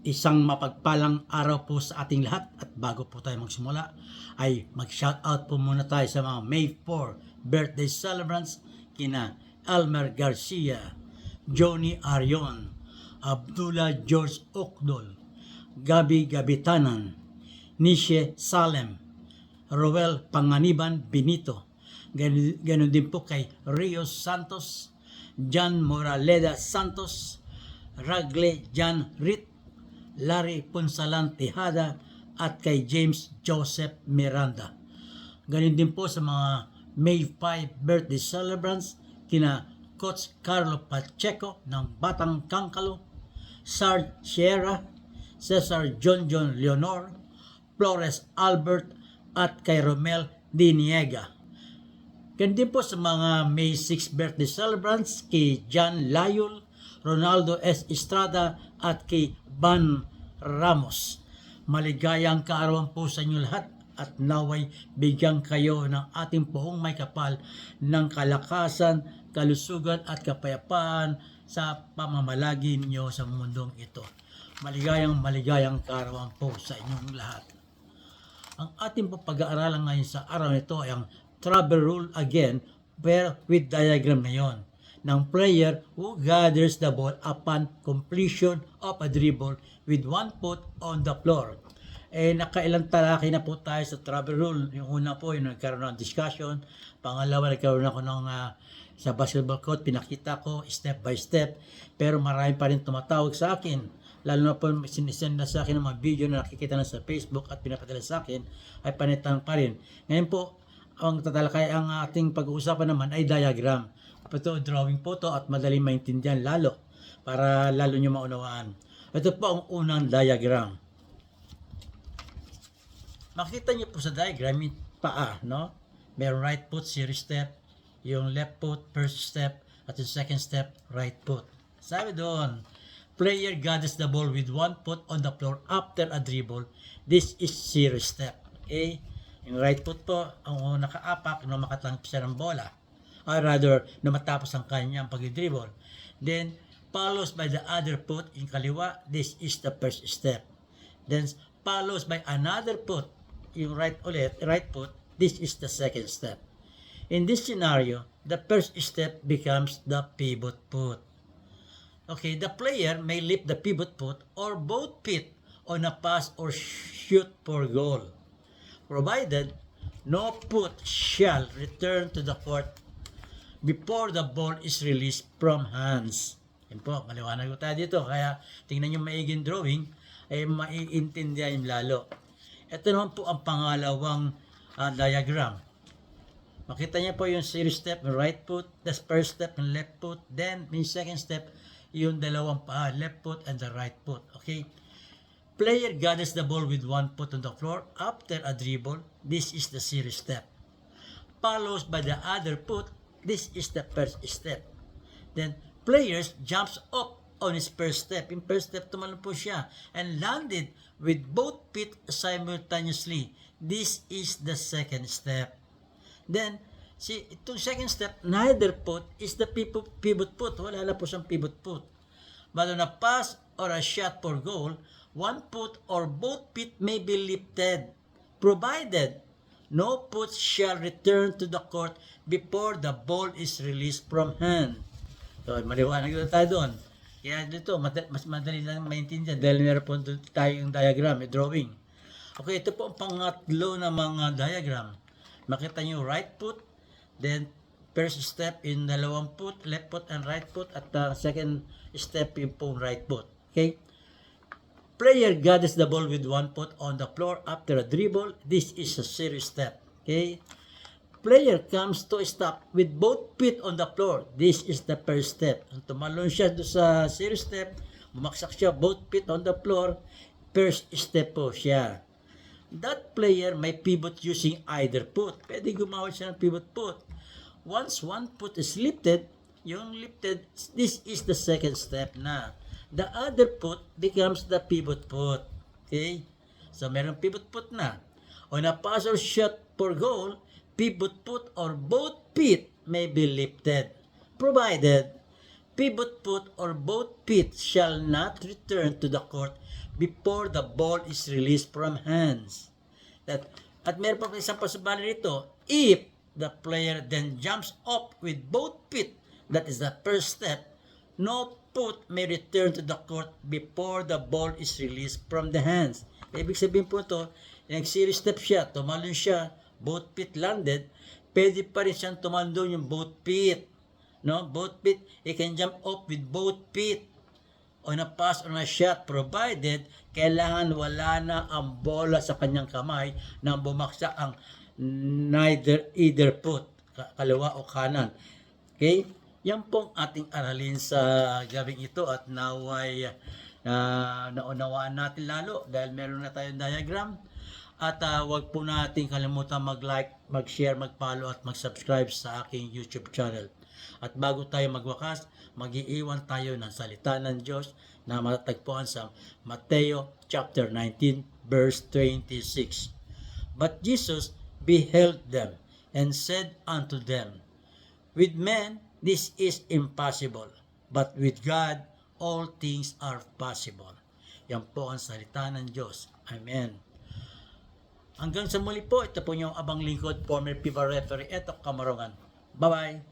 Isang mapagpalang araw po sa ating lahat at bago po tayo magsimula ay mag-shoutout po muna tayo sa mga May 4 birthday celebrants kina Elmer Garcia, Johnny Arion, Abdullah George Okdol, Gabi Gabitanan, Nishe Salem, Roel Panganiban Benito, ganun din po kay Rio Santos, John Moraleda Santos, Ragle Jan Rit, Larry Punsalan Tejada at kay James Joseph Miranda. Ganun din po sa mga May 5 birthday celebrants kina Coach Carlo Pacheco ng Batang Kangkalo, Sarge Sierra, Cesar John Leonor, Flores Albert at kay Romel Diniega. Ganun din po sa mga May 6 birthday celebrants kay John Layul, Ronaldo S. Estrada at kay Van Ramos. Maligayang kaarawan po sa inyo lahat at naway bigyan kayo ng ating poong may kapal ng kalakasan, kalusugan at kapayapaan sa pamamalagi ninyo sa mundong ito. Maligayang kaarawan po sa inyong lahat. Ang ating pag-aaralan ngayon sa araw nito ay ang travel rule again pero with diagram ngayon ng player who gathers the ball upon completion of a dribble with one foot on the floor. Nakailang talaki na po tayo sa travel rule. Yung una po, yung nagkaroon ng discussion. Pangalawa, nagkaroon ako ng sa basketball court, pinakita ko step by step. Pero marami pa rin tumatawag sa akin. Lalo na po, sinisend na sa akin ng mga video na nakikita na sa Facebook at pinapadala sa akin, ay panitan pa rin. Ngayon po, ang tatalakay ang ating pag-uusapan naman ay diagram. Ito, drawing po to at madaling maintindihan lalo para lalo nyo maunawaan. Ito po ang unang diagram. Makita nyo po sa diagram yung paa, no? May right foot, series step, yung left foot, first step, at yung second step, right foot. Sabi doon, player gathers the ball with one foot on the floor after a dribble. This is series step. Okay? Yung right foot po, ang nakaapak, no, makatangkip siya ng bola. Or rather, na matapos ang kanyang pag-dribble. Then, follows by the other foot in kaliwa, this is the first step. Then, follows by another foot, yung right foot, this is the second step. In this scenario, the first step becomes the pivot foot. Okay, the player may lift the pivot foot or both feet on a pass or shoot for goal, provided no foot shall return to the court before the ball is released from hands. Yan po, maliwanag ko tayo dito. Kaya tingnan yung maiging drawing, ay maiintindihan yung lalo. Ito naman po ang pangalawang diagram. Makita niyo po yung series step, yung right foot, the first step, yung left foot, then yung second step, yung dalawang paa, left foot and the right foot. Okay? Player gathers the ball with one foot on the floor after a dribble. This is the series step. Follows by the other foot. This is the first step. Then, players jumps up on his first step. In first step, tumalon po siya and landed with both feet simultaneously. This is the second step. Then, itong second step, neither foot is the pivot foot. Wala na po siyang pivot foot. But on a pass or a shot for goal, one foot or both feet may be lifted, provided no foot shall return to the court before the ball is released from hand. So, maliwanag na tayo doon. Kaya dito, mas madali lang maintindihan dahil meron po tayo yung diagram, yung drawing. Okay, ito po ang pangatlo na mga diagram. Makita nyo right foot, then first step in dalawang foot, left foot and right foot, at second step yung po right foot. Okay? Player gathers the ball with one foot on the floor after a dribble. This is a series step. Okay? Player comes to a stop with both feet on the floor. This is the first step. Tumalon siya doon sa series step. Bumaksak siya, both feet on the floor. First step po siya. That player may pivot using either foot. Pwede gumawa siya ng pivot foot. Once one foot is lifted, yung lifted, this is the second step na. The other foot becomes the pivot foot. Okay? So, meron pivot foot na. On a pass or shot for goal, pivot foot or both feet may be lifted, provided pivot foot or both feet shall not return to the court before the ball is released from hands. At meron pa isang pasubali rito, if the player then jumps up with both feet, that is the first step, no foot may return to the court before the ball is released from the hands. Ibig sabihin po ito, nag-series step siya, tumalon siya, both feet landed, pwede pa rin siyang tumandon yung both feet. No, both feet, he can jump up with both feet on a pass or a shot provided kailangan wala na ang bola sa kanyang kamay nang bumaksak ang either foot, kaliwa o kanan. Okay? Yan pong ating aralin sa gabing ito at naway naunawaan natin lalo dahil meron na tayong diagram. At wag po natin kalimutan mag-like, mag-share, mag-follow at mag-subscribe sa aking YouTube channel. At bago tayo magwakas, mag-iiwan tayo ng salita ng Diyos na matatagpuan sa Mateo chapter 19 verse 26. But Jesus beheld them and said unto them, with men this is impossible, but with God all things are possible. Yan po ang salita ng Diyos. Amen. Hanggang sa muli po, ito po yung abang lingkod, former FIBA referee, Eto Kamarongan. Bye-bye!